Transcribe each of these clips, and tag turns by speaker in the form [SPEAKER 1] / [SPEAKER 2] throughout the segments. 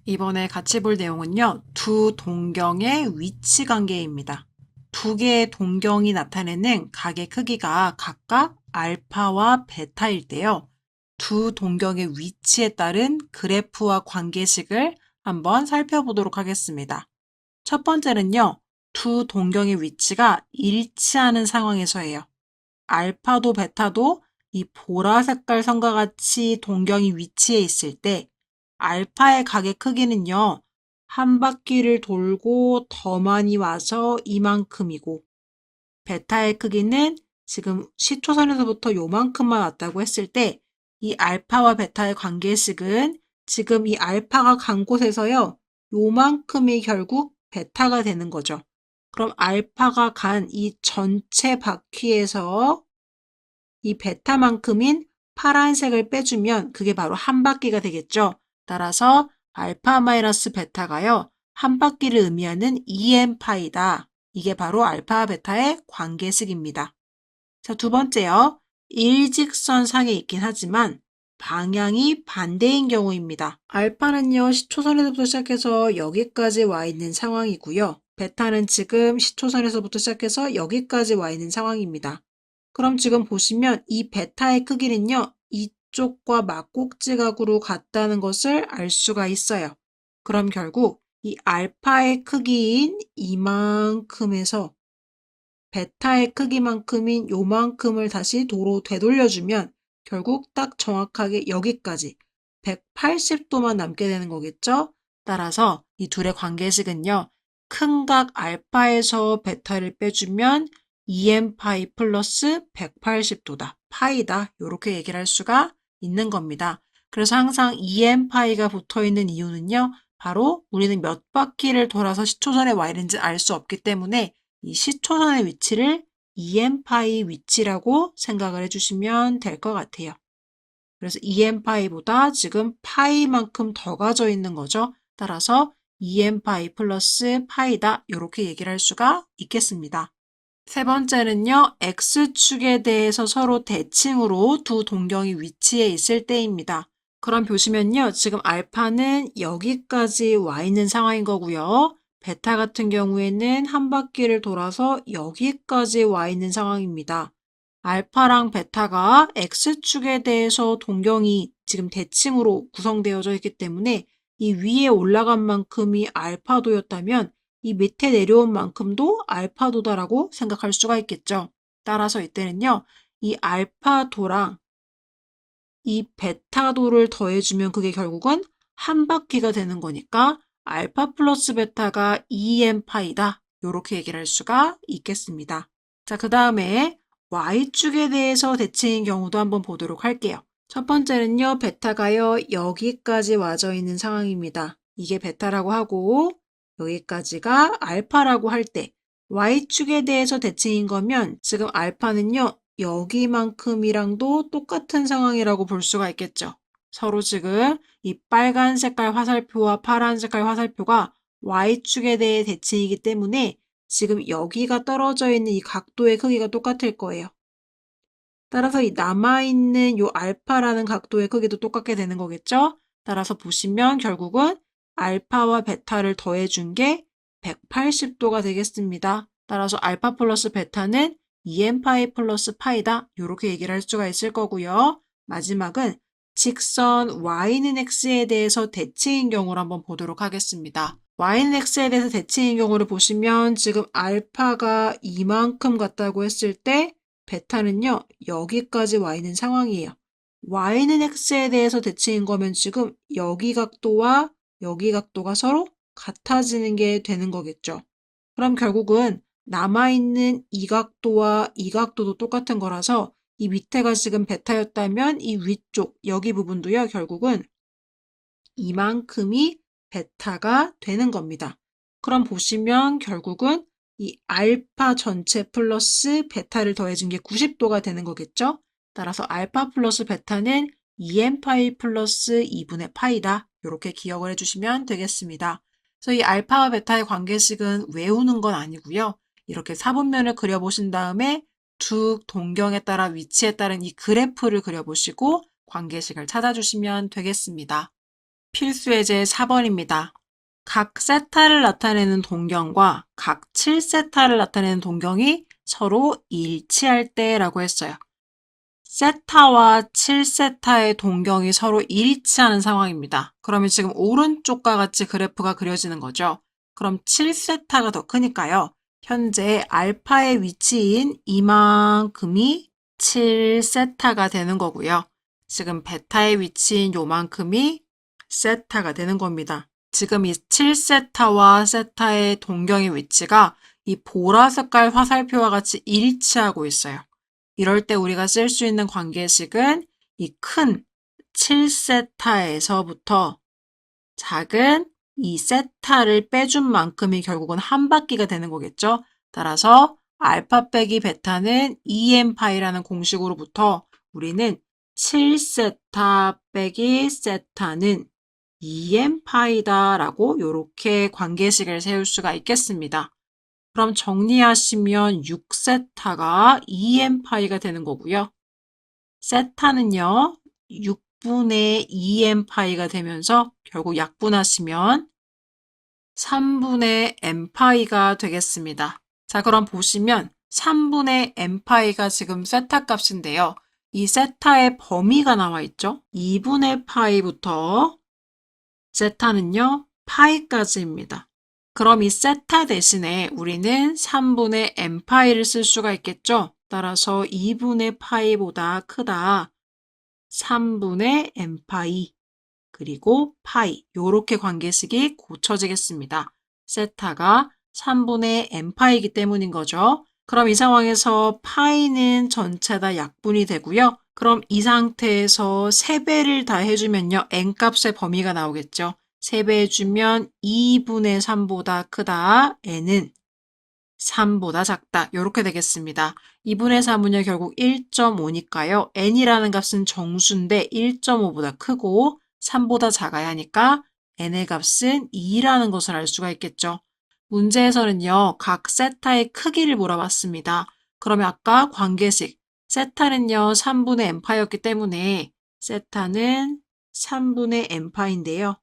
[SPEAKER 1] 이번에 같이 볼 내용은요, 두 동경의 위치 관계입니다. 두 개의 동경이 나타내는 각의 크기가 각각 알파와 베타일 때요, 두 동경의 위치에 따른 그래프와 관계식을 한번 살펴보도록 하겠습니다. 첫 번째는요, 두 동경의 위치가 일치하는 상황에서예요. 알파도 베타도 이 보라 색깔 선과 같이 동경이 위치해 있을 때 알파의 각의 크기는요, 한 바퀴를 돌고 더 많이 와서 이만큼이고 베타의 크기는 지금 시초선에서부터 요만큼만 왔다고 했을 때 이 알파와 베타의 관계식은 지금 이 알파가 간 곳에서요, 요만큼이 결국 베타가 되는 거죠. 그럼 알파가 간 이 전체 바퀴에서 이 베타만큼인 파란색을 빼주면 그게 바로 한 바퀴가 되겠죠. 따라서 알파 마이너스 베타가요, 한 바퀴를 의미하는 2n파이다. 이게 바로 알파 베타의 관계식입니다. 자, 두 번째요. 일직선상에 있긴 하지만 방향이 반대인 경우입니다. 알파는요, 시초선에서부터 시작해서 여기까지 와 있는 상황이고요. 베타는 지금 시초선에서부터 시작해서 여기까지 와 있는 상황입니다. 그럼 지금 보시면 이 베타의 크기는요, 이쪽과 막꼭지각으로 같다는 것을 알 수가 있어요. 그럼 결국 이 알파의 크기인 이만큼에서 베타의 크기만큼인 요만큼을 다시 도로 되돌려주면 결국 딱 정확하게 여기까지 180도만 남게 되는 거겠죠? 따라서 이 둘의 관계식은요, 큰 각 알파에서 베타를 빼주면 2n파이 플러스 180도다. 파이다. 이렇게 얘기를 할 수가 있는 겁니다. 그래서 항상 2n파이가 붙어 있는 이유는요, 바로 우리는 몇 바퀴를 돌아서 시초선에 와 있는지 알 수 없기 때문에 이 시초선의 위치를 EM파이 위치라고 생각을 해주시면 될 것 같아요. 그래서 EM파이보다 지금 파이만큼 더 가져 있는 거죠. 따라서 EM파이 플러스 파이다. 이렇게 얘기를 할 수가 있겠습니다. 세 번째는요, X축에 대해서 서로 대칭으로 두 동경이 위치해 있을 때입니다. 그럼 보시면요, 지금 알파는 여기까지 와 있는 상황인 거고요. 베타 같은 경우에는 한 바퀴를 돌아서 여기까지 와 있는 상황입니다. 알파랑 베타가 X축에 대해서 동경이 지금 대칭으로 구성되어져 있기 때문에 이 위에 올라간 만큼이 알파도였다면 이 밑에 내려온 만큼도 알파도다라고 생각할 수가 있겠죠. 따라서 이때는요, 이 알파도랑 이 베타도를 더해주면 그게 결국은 한 바퀴가 되는 거니까 알파 플러스 베타가 2n파이다. 이렇게 얘기를 할 수가 있겠습니다. 자, 그 다음에 y축에 대해서 대칭인 경우도 한번 보도록 할게요. 첫 번째는요, 베타가요, 여기까지 와져 있는 상황입니다. 이게 베타라고 하고 여기까지가 알파라고 할 때 y축에 대해서 대칭인 거면 지금 알파는요, 여기만큼이랑도 똑같은 상황이라고 볼 수가 있겠죠. 서로 지금 이 빨간 색깔 화살표와 파란 색깔 화살표가 Y축에 대해 대칭이기 때문에 지금 여기가 떨어져 있는 이 각도의 크기가 똑같을 거예요. 따라서 이 남아있는 이 알파라는 각도의 크기도 똑같게 되는 거겠죠? 따라서 보시면 결국은 알파와 베타를 더해준 게 180도가 되겠습니다. 따라서 알파 플러스 베타는 2n파이 플러스 파이다. 이렇게 얘기를 할 수가 있을 거고요. 마지막은 직선 y는 x에 대해서 대칭인 경우를 한번 보도록 하겠습니다. y는 x에 대해서 대칭인 경우를 보시면 지금 알파가 이만큼 같다고 했을 때 베타는요, 여기까지 와 있는 상황이에요. y는 x에 대해서 대칭인 거면 지금 여기 각도와 여기 각도가 서로 같아지는 게 되는 거겠죠. 그럼 결국은 남아있는 이 각도와 이 각도도 똑같은 거라서 이 밑에가 지금 베타였다면 이 위쪽, 여기 부분도요, 결국은 이만큼이 베타가 되는 겁니다. 그럼 보시면 결국은 이 알파 전체 플러스 베타를 더해준 게 90도가 되는 거겠죠? 따라서 알파 플러스 베타는 2n파이 플러스 2분의 파이다. 이렇게 기억을 해주시면 되겠습니다. 그래서 이 알파와 베타의 관계식은 외우는 건 아니고요. 이렇게 사분면을 그려보신 다음에 두 동경에 따라 위치에 따른 이 그래프를 그려보시고 관계식을 찾아주시면 되겠습니다. 필수 예제 4번입니다. 각 세타를 나타내는 동경과 각 7세타를 나타내는 동경이 서로 일치할 때라고 했어요. 세타와 7세타의 동경이 서로 일치하는 상황입니다. 그러면 지금 오른쪽과 같이 그래프가 그려지는 거죠. 그럼 7세타가 더 크니까요. 현재 알파의 위치인 이만큼이 7세타가 되는 거고요. 지금 베타의 위치인 요만큼이 세타가 되는 겁니다. 지금 이 7세타와 세타의 동경의 위치가 이 보라 색깔 화살표와 같이 일치하고 있어요. 이럴 때 우리가 쓸 수 있는 관계식은 이 큰 7세타에서부터 작은 이 세타를 빼준 만큼이 결국은 한 바퀴가 되는 거겠죠. 따라서 알파 빼기 베타는 2n파이라는 공식으로부터 우리는 7세타 빼기 세타는 2n파이다 라고 이렇게 관계식을 세울 수가 있겠습니다. 그럼 정리하시면 6세타가 2n파이가 되는 거고요. 세타는요, 6분의 2n파이가 되면서 결국 약분하시면 3분의 n파이가 되겠습니다. 자, 그럼 보시면 3분의 n파이가 지금 세타 값인데요. 이 세타의 범위가 나와 있죠? 2분의 파이부터 세타는요, 파이까지입니다. 그럼 이 세타 대신에 우리는 3분의 n파이를 쓸 수가 있겠죠? 따라서 2분의 파이보다 크다. 3분의 n파이 그리고 파이 요렇게 관계식이 고쳐지겠습니다. 세타가 3분의 n파이이기 때문인 거죠. 그럼 이 상황에서 파이는 전체 다 약분이 되고요. 그럼 이 상태에서 3배를 다 해주면요. n값의 범위가 나오겠죠. 3배 해주면 2분의 3보다 크다. n은 3보다 작다. 이렇게 되겠습니다. 2분의 3은요. 결국 1.5니까요. n이라는 값은 정수인데 1.5보다 크고 3보다 작아야 하니까 n의 값은 2라는 것을 알 수가 있겠죠. 문제에서는요. 각 세타의 크기를 물어봤습니다. 그러면 아까 관계식 세타는요. 3분의 n파였기 때문에 세타는 3분의 n파인데요.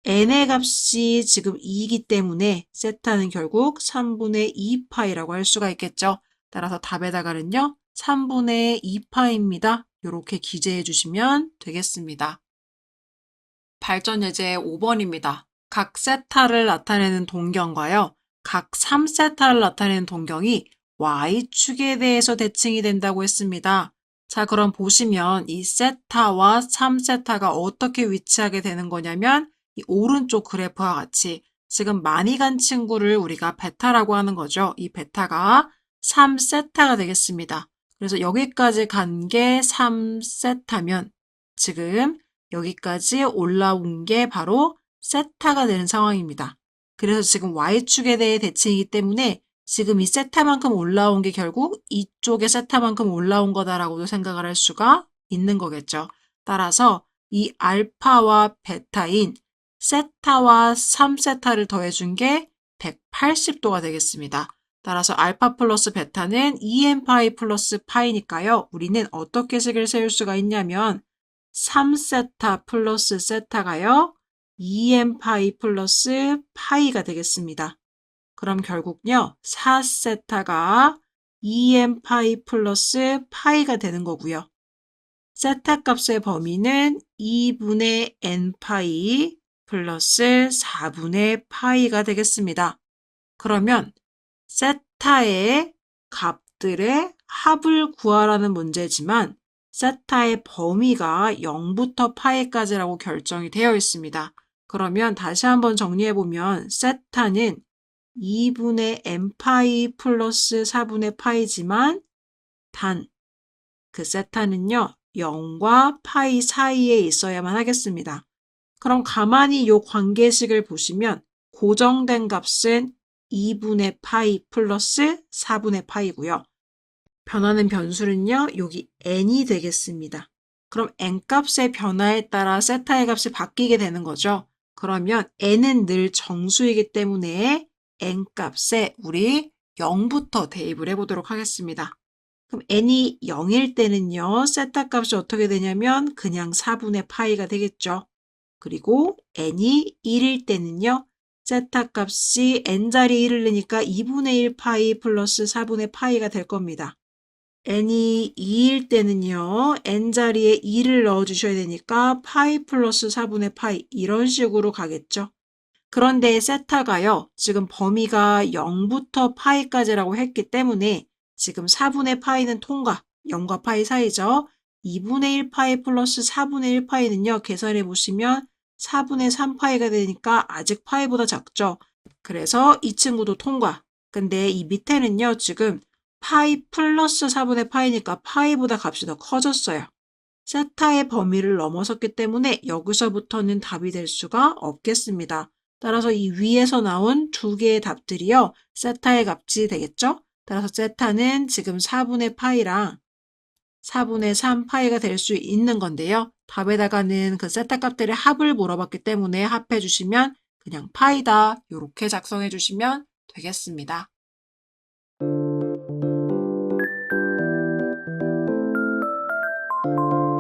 [SPEAKER 1] n의 값이 지금 2이기 때문에 세타는 결국 3분의 2파이라고 할 수가 있겠죠. 따라서 답에다가는요. 3분의 2파입니다. 이렇게 기재해 주시면 되겠습니다. 발전 예제 5번입니다. 각 세타를 나타내는 동경과요. 각 3세타를 나타내는 동경이 y축에 대해서 대칭이 된다고 했습니다. 자, 그럼 보시면 이 세타와 3세타가 어떻게 위치하게 되는 거냐면 이 오른쪽 그래프와 같이 지금 많이 간 친구를 우리가 베타라고 하는 거죠. 이 베타가 3세타가 되겠습니다. 그래서 여기까지 간 게 3세타면 지금 여기까지 올라온 게 바로 세타가 되는 상황입니다. 그래서 지금 y축에 대해 대칭이기 때문에 지금 이 세타만큼 올라온 게 결국 이쪽에 세타만큼 올라온 거다라고도 생각을 할 수가 있는 거겠죠. 따라서 이 알파와 베타인 세타와 3세타를 더해준 게 180도가 되겠습니다. 따라서 알파 플러스 베타는 2n파이 플러스 파이니까요. 우리는 어떻게 식을 세울 수가 있냐면 3세타 플러스 세타가요. 2n파이 플러스 파이가 되겠습니다. 그럼 결국요. 4세타가 2n파이 플러스 파이가 되는 거고요. 세타 값의 범위는 2분의 n파이 플러스 4분의 파이가 되겠습니다. 그러면 세타의 값들의 합을 구하라는 문제지만 세타의 범위가 0부터 파이까지라고 결정이 되어 있습니다. 그러면 다시 한번 정리해보면 세타는 2분의 n파이 플러스 4분의 파이지만 단 그 세타는요 0과 파이 사이에 있어야만 하겠습니다. 그럼 가만히 이 관계식을 보시면 고정된 값은 2분의 파이 플러스 4분의 파이고요. 변하는 변수는요. 여기 n이 되겠습니다. 그럼 n값의 변화에 따라 세타의 값이 바뀌게 되는 거죠. 그러면 n은 늘 정수이기 때문에 n값에 우리 0부터 대입을 해보도록 하겠습니다. 그럼 n이 0일 때는요. 세타 값이 어떻게 되냐면 그냥 4분의 파이가 되겠죠. 그리고 n이 1일 때는요. 세타 값이 n자리에 1을 넣으니까 2분의 1 파이 플러스 4분의 파이가 될 겁니다. n이 2일 때는요. n자리에 2를 넣어주셔야 되니까 파이 플러스 4분의 파이 이런 식으로 가겠죠. 그런데 세타가요. 지금 범위가 0부터 파이까지라고 했기 때문에 지금 4분의 파이는 통과, 0과 파이 사이죠. 2분의 1 파이 플러스 4분의 1 파이는요. 계산해 보시면 4분의 3 파이가 되니까 아직 파이보다 작죠. 그래서 이 친구도 통과. 근데 이 밑에는요. 지금 파이 플러스 4분의 파이니까 파이보다 값이 더 커졌어요. 세타의 범위를 넘어섰기 때문에 여기서부터는 답이 될 수가 없겠습니다. 따라서 이 위에서 나온 두 개의 답들이요. 세타의 값이 되겠죠? 따라서 세타는 지금 4분의 파이랑 4분의 3 파이가 될 수 있는 건데요. 답에다가는 그 세타 값들의 합을 물어봤기 때문에 합해 주시면 그냥 파이다 이렇게 작성해 주시면 되겠습니다.